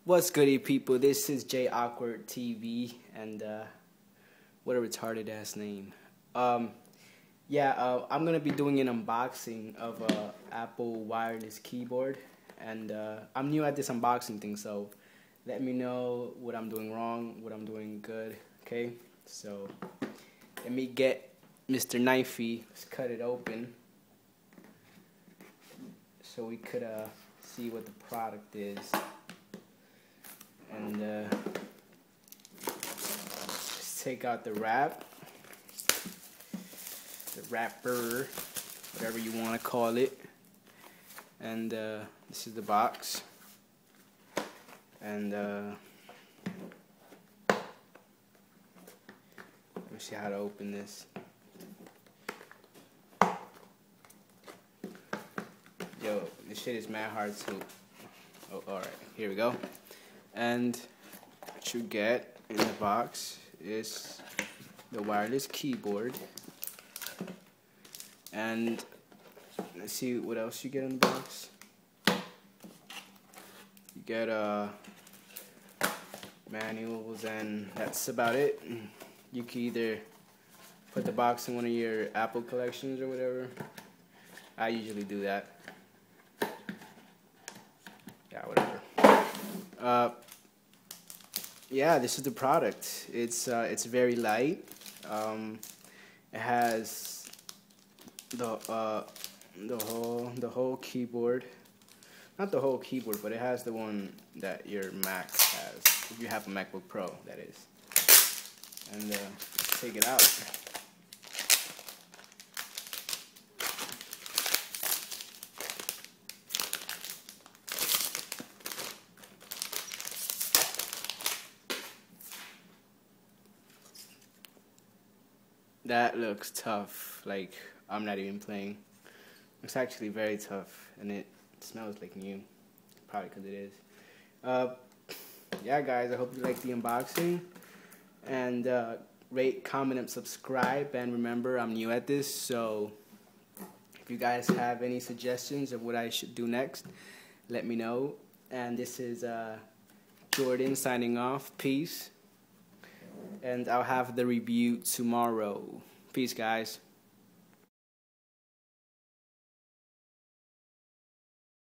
What's goody, people? This is J Awkward TV, and what a retarded ass name. I'm gonna be doing an unboxing of a Apple wireless keyboard, and I'm new at this unboxing thing, so let me know what I'm doing wrong, what I'm doing good. Okay, so let me get Mr. Knifey. Let's cut it open so we could see what the product is. And let's take out the wrap, the wrapper, whatever you want to call it. And this is the box. And let me see how to open this. Yo, this shit is mad hard to. Oh, alright, here we go. And what you get in the box is the wireless keyboard. And let's see what else you get in the box. You get manuals, and that's about it. You can either put the box in one of your Apple collections or whatever. I usually do that. Yeah, whatever. Yeah, this is the product. It's very light. It has the whole keyboard. Not the whole keyboard, but it has the one that your Mac has. If you have a MacBook Pro, that is. And let's take it out. That looks tough. Like, I'm not even playing. It's actually very tough, and it smells like new. Probably because it is. Yeah, guys, I hope you like the unboxing. And rate, comment, and subscribe. And remember, I'm new at this, so if you guys have any suggestions of what I should do next, let me know. And this is Jordan signing off. Peace. And I'll have the review tomorrow. Peace, guys.